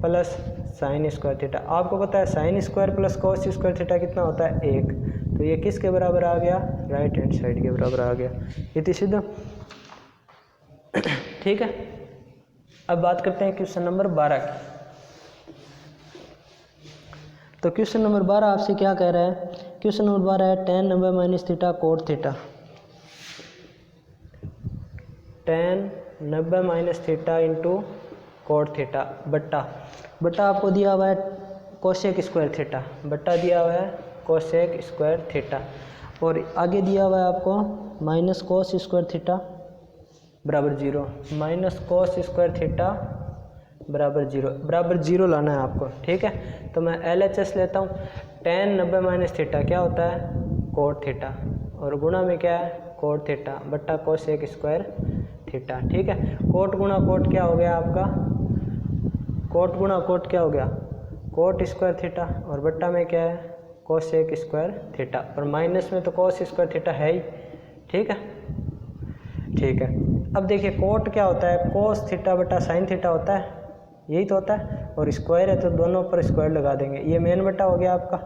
प्लस साइन स्क्वायर थीटा। आपको पता है sine square plus cos square theta कितना होता है 1, तो ये किसके बराबर आ गया, राइट हैंड साइड के बराबर आ गया, इति सिद्ध। ठीक है, अब बात करते हैं क्वेश्चन नंबर 12 की। तो क्वेश्चन नंबर 12 आपसे क्या कह रहा है, क्वेश्चन नंबर 12 है tan 90 minus theta cot theta, tan 90 minus theta into cot theta, बट्टा आपको दिया हुआ है कोसेक स्क्वायर थीटा, बट्टा दिया हुआ है कोसेक स्क्वायर थीटा, और आगे दिया हुआ है आपको माइनस कोस स्क्वायर थीटा बराबर 0, माइनस कोस स्क्वायर थीटा बराबर 0 लाना है आपको। ठीक है, तो मैं LHS लेता हूँ, tan 90 माइनस थीटा क्या होता है कोट थीटा, और गुणा में क्या है कोट थीटा बट्टा कोसेक स्क्वायर थीटा। ठीक है, कोट गुणा कोट क्या हो गया आपका, कोट गुणा कोट क्या हो गया कोट स्क्वायर थीटा, और बट्टा में क्या है कोसेक स्क्वायर थीटा, और माइनस में तो कोस स्क्वायर थीटा है ही। ठीक है, ठीक है, अब देखिए कोट क्या होता है कोस थीटा बटा साइन थीटा होता है, यही तो होता है, और स्क्वायर है तो दोनों पर स्क्वायर लगा देंगे, ये मेन बट्टा हो गया आपका।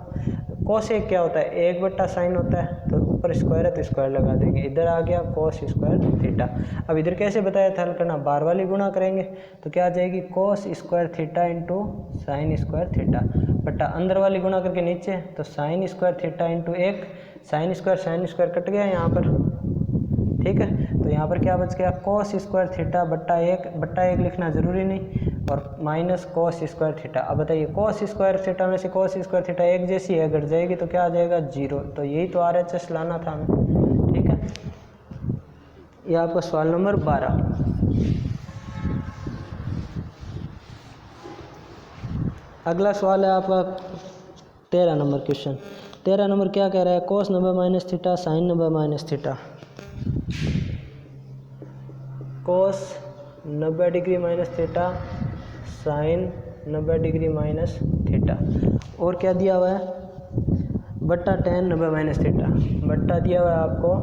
कोसेक क्या होता है 1 बट्टा साइन होता है, तो ऊपर स्क्वायर है तो स्क्वायर लगा देंगे, इधर आ गया कोस स्क्वायर थीटा। अब इधर कैसे बताया था हल करना, बार वाली गुणा करेंगे तो क्या आ जाएगी कोस square theta into sine square theta, बट्टा अंदर वाली गुणा करके नीचे तो sign square theta into 1, sine square cut गया यहाँ पर। ठीक है, तो यहाँ पर क्या बच गया कोस स्क्वायर थीटा बट्टा 1 लिखना ज़रूरी नहीं, और माइनस कोस स्क्वायर थीटा। अब बताइए कोस स्क्वायर थीटा में से कोस स्क्वायर थीटा एक जैसी है, घट जाएगी तो क्या आ जाएगा 0। तो यही तो RHS लाना था हमें, ठीक है। ये आपका सवाल नंबर 12। अगला सवाल है आपका 13 नंबर क्वेश्चन। 13 नंबर क्या कह रहा है, cos 90 minus theta sine 90 minus theta. Cos 90 degree minus theta sine 90 degree minus theta. और क्या दिया हुआ है, बट्टा tan 90 माइनस थीटा, बट्टा दिया हुआ है आपको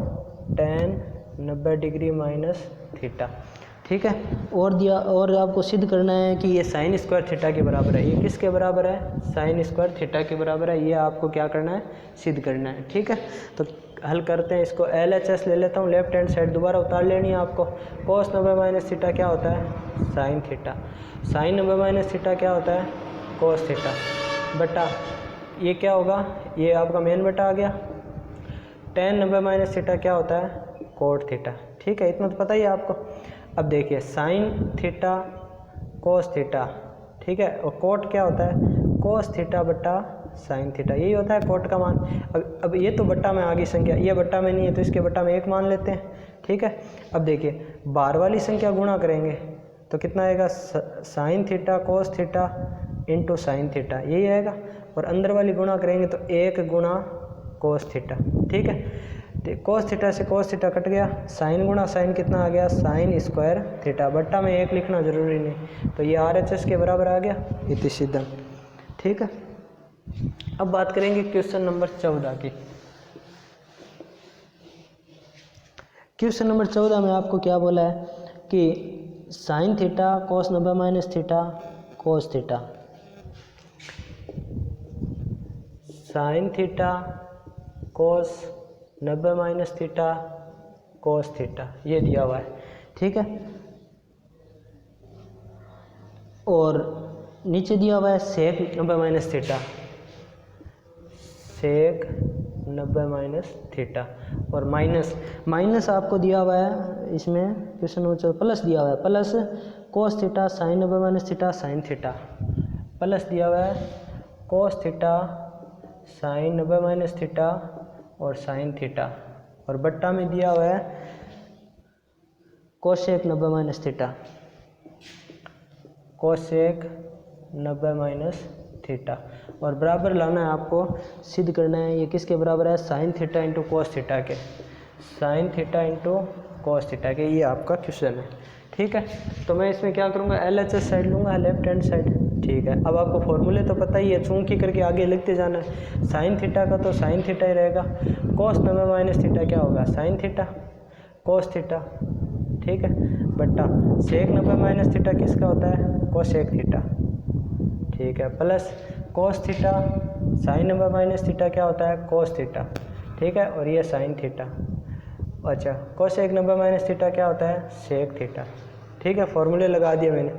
tan 90 डिग्री माइनस थीटा, ठीक है। और दिया, और आपको सिद्ध करना है कि ये साइन स्क्वायर थीटा के बराबर है। ये किसके बराबर है, साइन स्क्वायर थीटा के बराबर है। ये आपको क्या करना है, सिद्ध करना है, ठीक है। तो हल करते हैं इसको। LHS ले लेता हूँ, लेफ्ट हैंड साइड दोबारा उतार लेनी है आपको। कोस 90 माइनस थीटा क्या होता है, sine theta. Sine 90 minus theta क्या होता है, कोस थीटा। बटा ये क्या होगा, ये आपका मेन बटा आ गया। tan 90 माइनस थीटा क्या होता है, कोट थीटा, ठीक है। इतना तो पता ही है आपको। अब देखिए साइन थीटा कोस थीटा, ठीक है। और कोट क्या होता है, कोस थीटा बट्टा साइन थीटा, यही होता है कोट का मान। अब ये तो बट्टा में आ गई संख्या, ये बट्टा में नहीं है तो इसके बट्टा में 1 मान लेते हैं, ठीक है। अब देखिए बाहर वाली संख्या गुणा करेंगे तो कितना आएगा, sign theta cos theta into sine theta, यही आएगा। और अंदर वाली गुणा करेंगे तो 1 गुणा कोस थीटा, ठीक है। कोस थीटा से कोस थीटा कट गया, साइन गुणा साइन कितना आ गया, साइन स्क्वायर थीटा। बट्टा में 1 लिखना जरूरी नहीं, तो ये RHS के बराबर आ गया, इति सिद्धम, ठीक है। अब बात करेंगे क्वेश्चन नंबर 14 की। क्वेश्चन नंबर 14 में आपको क्या बोला है कि sign theta cos 90 minus theta cos theta, sine theta cos 90 minus theta cos theta, ये दिया हुआ है, ठीक है। और नीचे दिया हुआ है सेक 90 minus theta, sec 90 minus theta. और माइनस आपको दिया हुआ है इसमें क्वेश्चन नंबर, प्लस दिया हुआ है, plus cos theta sine 90 minus theta sine theta, plus दिया हुआ है cos theta sine 90 minus theta और साइन थीटा। और बट्टा में दिया हुआ है cosec 90 minus theta, cosec 90 minus theta. और बराबर लाना है आपको, सिद्ध करना है ये किसके बराबर है, sine theta into cos theta के, sine theta into cos theta के। ये आपका क्वेश्चन है, ठीक है। तो मैं इसमें क्या करूँगा, LHS साइड लूँगा, लेफ्ट हैंड साइड, ठीक है। अब आपको फॉर्मूले तो पता ही है, चूंकि करके आगे लिखते जाना है। साइन थीटा का तो साइन थीटा ही रहेगा, कोस 90 माइनस थीटा क्या होगा, साइन थीटा कोस थीटा, ठीक है। बट्टा सेक 90 माइनस थीटा किसका होता है, कोसेक थीटा, ठीक है। Plus cos theta sine 90 minus theta क्या होता है, कोस थीटा, ठीक है। और ये साइन थीटा, अच्छा कोसेक 90 माइनस थीटा क्या होता है, सेक थीटा, ठीक है। फॉर्मूले लगा दिए मैंने।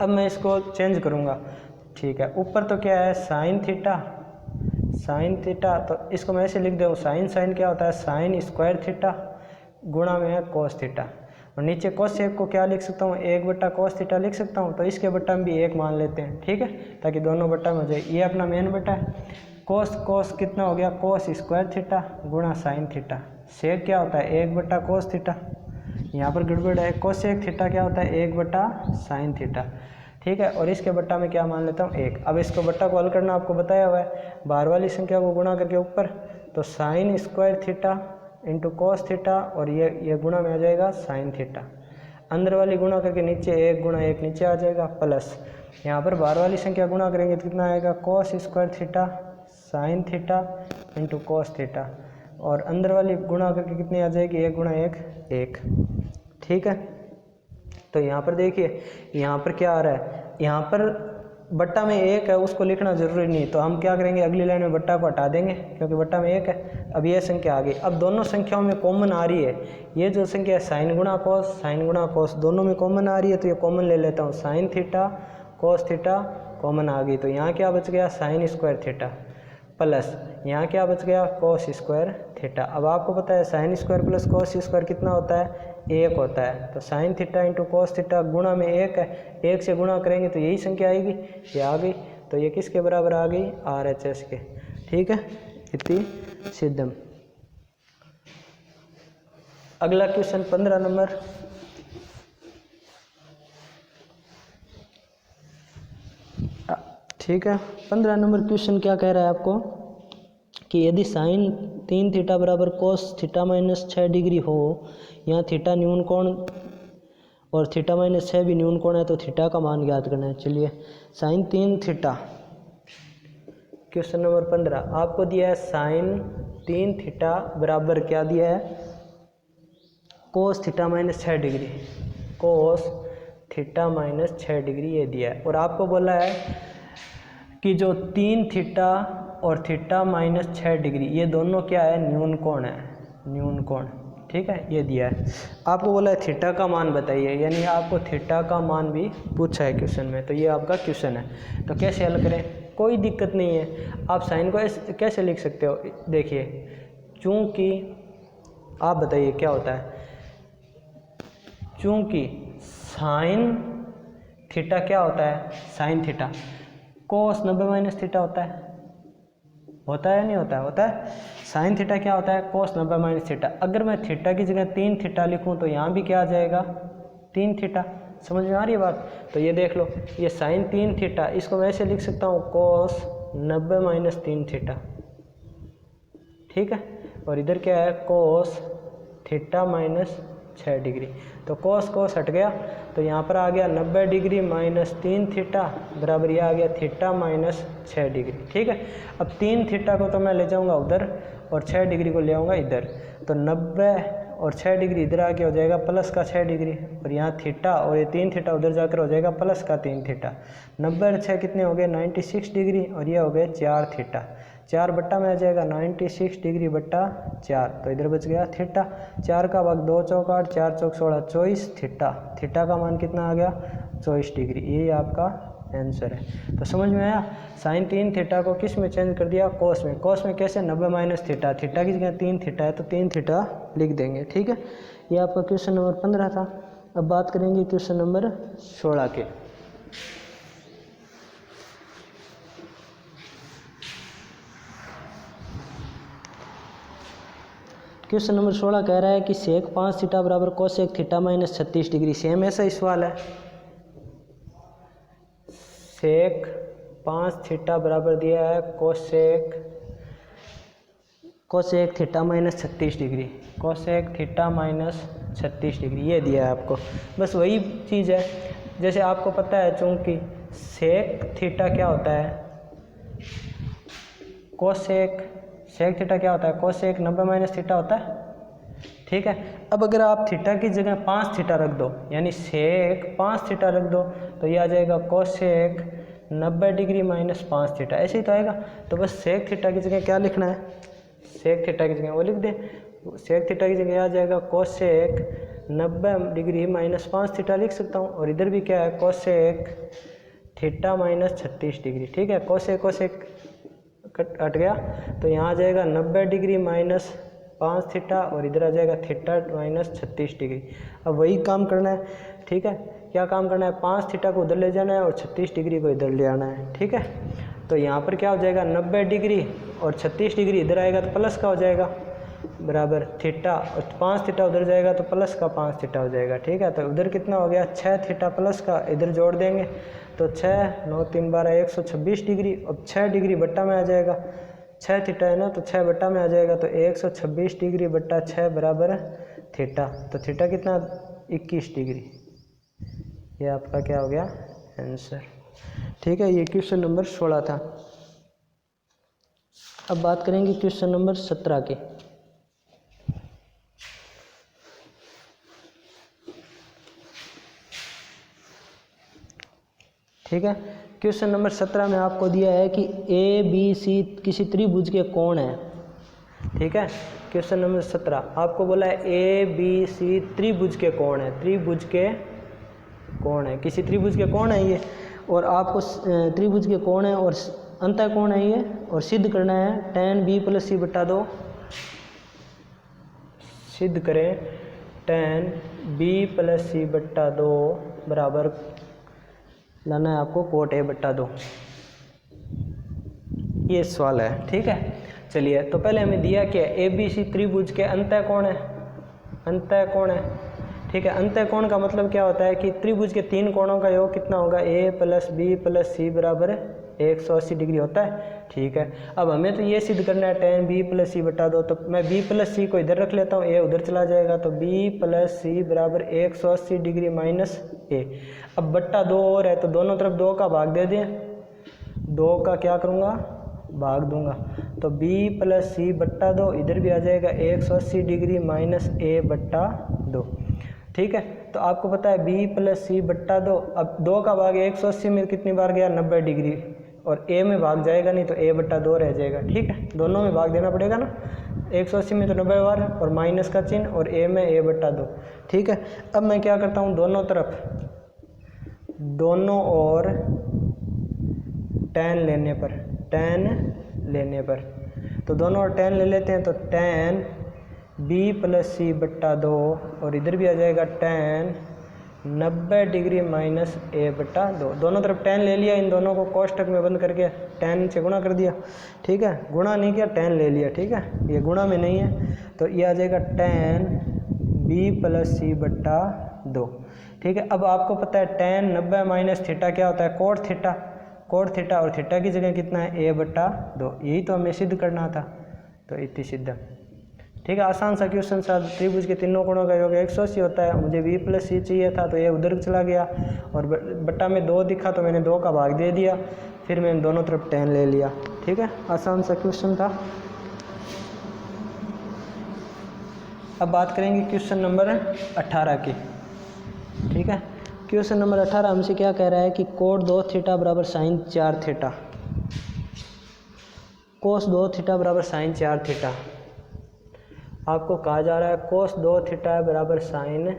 अब मैं इसको चेंज करूँगा, ठीक है। ऊपर तो क्या है साइन थीटा, तो इसको मैं ऐसे लिख दूँ, साइन क्या होता है, साइन स्क्वायर थीटा गुणा में है कोस थीटा। और नीचे कोसेक को क्या लिख सकता हूँ, 1 बट्टा कोस थीटा लिख सकता हूँ। तो इसके बट्टा में भी 1 मान लेते हैं, ठीक है, ताकि दोनों बट्टा में हो जाए। ये अपना मेन बट्टा है। कोस कितना हो गया, कोस स्क्वायर थीटा गुणा साइन थीटा। सेक क्या होता है, 1 बट्टा कोस थीटा, यहाँ पर गड़बड़ है। कोसेक थीटा क्या होता है, 1 बट्टा साइन थीटा, ठीक है। और इसके बट्टा में क्या मान लेता हूँ, 1। अब इसको बट्टा को हल करना आपको बताया हुआ है, बाहर वाली संख्या को गुणा करके ऊपर, तो sign square theta into cos theta, और ये गुणा में आ जाएगा साइन थीटा। अंदर वाली गुणा करके नीचे 1 गुणा 1 नीचे आ जाएगा, प्लस यहाँ पर बाहर वाली संख्या गुणा करेंगे तो कितना आएगा, कोस square theta sine theta into cos theta. और अंदर वाली गुणा करके कितनी आ जाएगी, 1 गुणा 1 1, ठीक है। तो यहाँ पर देखिए, यहाँ पर क्या आ रहा है, यहाँ पर बट्टा में 1 है, उसको लिखना जरूरी नहीं। तो हम क्या करेंगे, अगली लाइन में बट्टा को हटा देंगे, क्योंकि बट्टा में 1 है। अब ये संख्या आ गई। अब दोनों संख्याओं में कॉमन आ रही है, ये जो संख्या है साइन गुणा कोस दोनों में कॉमन आ रही है, तो ये कॉमन ले लेता हूँ। Sine theta cos theta common आ गई, तो यहाँ क्या बच गया, साइन स्क्वायर थीटा, प्लस यहाँ क्या बच गया, कोस स्क्वायर थीटा। अब आपको पता है sine square plus cos square कितना होता है, 1 होता है। तो sign theta into cos theta गुणा में 1 है, 1 से गुणा करेंगे तो यही संख्या आएगी, ये आ गई। तो ये किसके बराबर आ गई, RHS के। ठीक है, इति सिद्धम। अगला क्वेश्चन 15 नंबर। ठीक है, 15 नंबर क्वेश्चन क्या कह रहा है आपको कि यदि साइन 3 थीटा बराबर कोस थीटा माइनस 6 डिग्री हो, यहाँ थीटा न्यून कोण और थीटा माइनस 6 भी न्यून कोण है, तो थीटा का मान ज्ञात करना है। चलिए, साइन 3 थीटा, क्वेश्चन नंबर 15 आपको दिया है साइन 3 थीटा बराबर क्या दिया है, cos theta minus 6 degree, cos theta minus 6 degree ये दिया है। और आपको बोला है कि जो 3 थीटा और थीटा माइनस 6 डिग्री ये दोनों क्या है, न्यून कोण है, न्यून कोण। ठीक है, ये दिया है। आपको बोला है थीटा का मान बताइए, यानी आपको थीटा का मान भी पूछा है क्वेश्चन में। तो ये आपका क्वेश्चन है। तो कैसे हल करें, कोई दिक्कत नहीं है। आप साइन को कैसे लिख सकते हो, देखिए, चूँकि आप बताइए क्या होता है, चूँकि साइन थीटा क्या होता है, sine theta cos 90 minus theta होता है नहीं होता है, होता है। साइन थीटा क्या होता है, कोस 90 माइनस थीटा। अगर मैं थीटा की जगह 3 थीटा लिखूं तो यहाँ भी क्या आ जाएगा, 3 थीटा। समझ में आ रही है बात। तो ये देख लो, ये साइन 3 थीटा, इसको मैं ऐसे लिख सकता हूँ कोस 90 माइनस 3 थीटा। ठीक है, और इधर क्या है, कोस थीटा माइनस 6 डिग्री। तो कोस हट गया, तो यहाँ पर आ गया 90 डिग्री माइनस 3 थीटा बराबर ये आ गया थीटा माइनस 6 डिग्री। ठीक है, अब 3 थीटा को तो मैं ले जाऊँगा उधर और 6 डिग्री को ले आऊँगा इधर। तो 90 और 6 डिग्री इधर आके हो जाएगा प्लस का 6 डिग्री, और यहाँ थीटा और ये 3 थीटा उधर जाकर हो जाएगा प्लस का 3 थीटा। 90 और 6 कितने हो गए, 96 डिग्री, और ये हो गए 4 थीटा। 4 बट्टा में आ जाएगा 96 डिग्री बट्टा 4, तो इधर बच गया थीटा। 4 का भाग 2 चौक 8, 4 चौक 16, 24 थीटा। थीटा का मान कितना आ गया, 24 डिग्री। ये आपका आंसर है। तो समझ में आया, साइन 3 थीटा को किस में चेंज कर दिया, कोस में। कोस में कैसे, 90 माइनस थीटा, थीटा की जगह 3 थीटा है तो 3 थीटा लिख देंगे। ठीक है, ये आपका क्वेश्चन नंबर 15 था। अब बात करेंगे क्वेश्चन नंबर 16 के। क्वेश्चन नंबर 16 कह रहा है कि सेक 5 थीटा बराबर cosec theta minus 36 degree. Same ऐसा ही सवाल है, सेक 5 थीटा बराबर दिया है cosec theta minus 36 degree, cosec theta minus 36 degree ये दिया है आपको। बस वही चीज़ है, जैसे आपको पता है चूँकि सेक थीटा क्या होता है, सेक थीटा क्या होता है, कोसेक 90 माइनस थीटा होता है। ठीक है, अब अगर आप थीटा की जगह 5 थीटा रख दो, यानी सेक 5 थीटा रख दो, तो ये आ जाएगा कोसेक 90 डिग्री माइनस 5 थीटा। ऐसे ही तो आएगा। तो बस सेक थीटा की जगह क्या लिखना है, सेक थीटा की जगह वो लिख दें। सेक थीटा की जगह आ जाएगा कोसेक 90 डिग्री माइनस 5 थीटा लिख सकता हूँ। और इधर भी क्या है, कोसेक थीटा माइनस 36 डिग्री। ठीक है, कोसेक हट गया, तो यहाँ आ जाएगा 90 डिग्री माइनस 5 थीटा, और इधर आ जाएगा थीटा माइनस 36 डिग्री। अब वही काम करना है। ठीक है, क्या काम करना है, 5 थीटा को उधर ले जाना है और 36 डिग्री को इधर ले आना है। ठीक है, तो यहाँ पर क्या हो जाएगा, 90 डिग्री और 36 डिग्री इधर आएगा तो प्लस का हो जाएगा बराबर थीटा, और 5 थीटा उधर जाएगा तो प्लस का 5 थीटा हो जाएगा। ठीक है, तो उधर कितना हो गया, 6 थीटा प्लस का, इधर जोड़ देंगे तो 6 9 3 12 126 डिग्री। अब 6 डिग्री बट्टा में आ जाएगा, 6 थीटा है ना, तो 6 बट्टा में आ जाएगा, तो 126 डिग्री बट्टा 6 बराबर थीटा। तो थीटा कितना, 21 डिग्री। ये आपका क्या हो गया, आंसर। ठीक है, ये क्वेश्चन नंबर 16 था। अब बात करेंगे क्वेश्चन नंबर 17 के। ठीक है, क्वेश्चन नंबर 17 में आपको दिया है कि ABC किसी त्रिभुज के कोण है। ठीक है, क्वेश्चन नंबर 17 आपको बोला है ABC त्रिभुज के कोण है, त्रिभुज के कोण है, किसी त्रिभुज के कोण है ये, और आपको त्रिभुज के कोण है और अंतः कोण है ये, और सिद्ध करना है tan B + C/2 सिद्ध करें tan b प्लस सी बट्टा 2 बराबर लाना है आपको cot a बट्टा 2। ये सवाल है, ठीक है। चलिए, तो पहले हमें दिया क्या है, ए बी सी त्रिभुज के अंतः कोण है, अंतः कोण है, ठीक है। अंतः कोण का मतलब क्या होता है कि त्रिभुज के तीन कोणों का योग कितना होगा, ए प्लस बी प्लस सी बराबर 180 डिग्री होता है, ठीक है। अब हमें तो ये सिद्ध करना है tan b प्लस सी बटा 2, तो मैं b प्लस सी को इधर रख लेता हूँ, a उधर चला जाएगा, तो b प्लस सी बराबर 180 डिग्री माइनस a। अब बट्टा 2 और है तो दोनों तरफ 2 का भाग दे दें, 2 का क्या करूँगा, भाग दूंगा, तो b प्लस सी बट्टा 2 इधर भी आ जाएगा 180 डिग्री माइनस a बट्टा 2, ठीक है। तो आपको पता है b प्लस सी बट्टा 2, अब 2 का भाग 180 में कितनी बार गया, 90 डिग्री, और a में भाग जाएगा नहीं तो a बट्टा 2 रह जाएगा, ठीक है। दोनों में भाग देना पड़ेगा ना, 180 में तो 90 बार और माइनस का चिन्ह, और a में a बट्टा 2, ठीक है। अब मैं क्या करता हूँ, दोनों तरफ दोनों और tan लेने पर, tan लेने पर, तो दोनों और tan ले लेते हैं, तो tan b प्लस सी बट्टा 2 और इधर भी आ जाएगा tan 90 डिग्री माइनस a बट्टा 2। दोनों तरफ tan ले लिया, इन दोनों को कोष्टक में बंद करके tan से गुणा कर दिया, ठीक है। गुणा नहीं किया, tan ले लिया, ठीक है, ये गुणा में नहीं है, तो ये आ जाएगा tan b प्लस सी बट्टा 2, ठीक है। अब आपको पता है tan 90 माइनस थीटा क्या होता है, कोट थीटा, कोट थीटा, और थीटा की जगह कितना है, a बट्टा 2, यही तो हमें सिद्ध करना था, तो इतनी सिद्ध, ठीक है। आसान सा क्वेश्चन था। त्रिभुज के तीनों कोणों का योग 180 होता है, मुझे b प्लस सी चाहिए था तो ये उधर चला गया, और बट्टा में 2 दिखा तो मैंने 2 का भाग दे दिया, फिर मैंने दोनों तरफ tan ले लिया, ठीक है। आसान सा क्वेश्चन था। अब बात करेंगे क्वेश्चन नंबर 18 की, ठीक है। क्वेश्चन नंबर 18 हमसे क्या कह रहा है कि कोट 2 थीटा बराबर साइन 4 थीटा, कोस 2 थीटा बराबर साइन 4 थीटा। आपको कहा जा रहा है कोस 2 थीटा बराबर साइन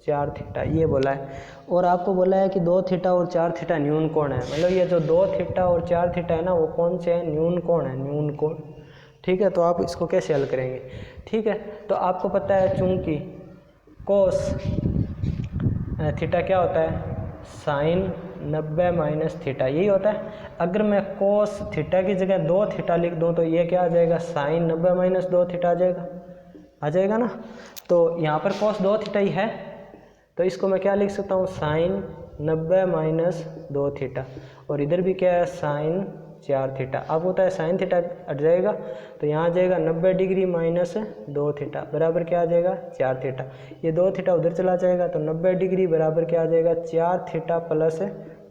4 थीटा, ये बोला है, और आपको बोला है कि 2 थीटा और 4 थीटा न्यून कोण है, मतलब ये जो 2 थीटा और 4 थीटा है ना, वो कौन से हैं, न्यून कोण है, न्यून कोण, ठीक है। तो आप इसको कैसे हल करेंगे, ठीक है। तो आपको पता है चूंकि कोस थीटा क्या होता है, साइन 90 माइनस थीटा, यही होता है। अगर मैं कोस थीटा की जगह 2 थीटा लिख दूँ तो ये क्या आ जाएगा, साइन 90 माइनस 2 थीटा आ जाएगा ना। तो यहाँ पर कोस 2 थीटा ही है, तो इसको मैं क्या लिख सकता हूँ, साइन 90 माइनस 2 थीटा, और इधर भी क्या है, साइन 4 थीटा। अब होता है साइन थीटा हट जाएगा, तो यहाँ आ जाएगा 90 डिग्री माइनस 2 थीटा बराबर क्या आ जाएगा, 4 थीटा। ये 2 थीटा उधर चला जाएगा, तो 90 डिग्री बराबर क्या आ जाएगा, 4 थीटा प्लस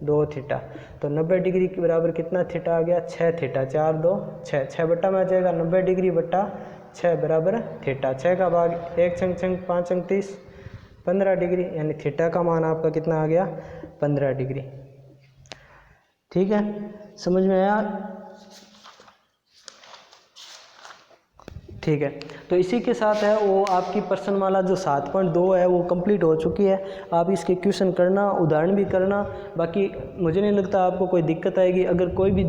2 थीटा। तो 90 डिग्री के बराबर कितना थीटा आ गया, 6 थीटा, 4 2 6, 6 बट्टा में आ जाएगा 90 डिग्री बट्टा 6 बराबर थीटा। 6 का भाग 1 छंग छंग 5 छंग 30, 15 डिग्री, यानी थीटा का मान आपका कितना आ गया, 15 डिग्री, ठीक है। समझ में आया, ठीक है। तो इसी के साथ है वो आपकी प्रश्नमाला जो 7.2 है वो कंप्लीट हो चुकी है। आप इसके क्वेश्चन करना, उदाहरण भी करना, बाकी मुझे नहीं लगता आपको कोई दिक्कत आएगी। अगर कोई भी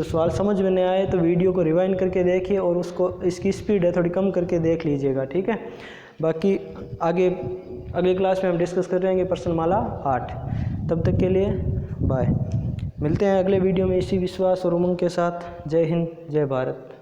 सवाल समझ में नहीं आए तो वीडियो को रिवाइंड करके देखिए, और उसको इसकी स्पीड है थोड़ी कम करके देख लीजिएगा, ठीक है। बाकी आगे अगली क्लास में हम डिस्कस कर रहेंगे प्रश्नमाला 8। तब तक के लिए बाय, मिलते हैं अगले वीडियो में इसी विश्वास और उमंग के साथ। जय हिंद, जय भारत।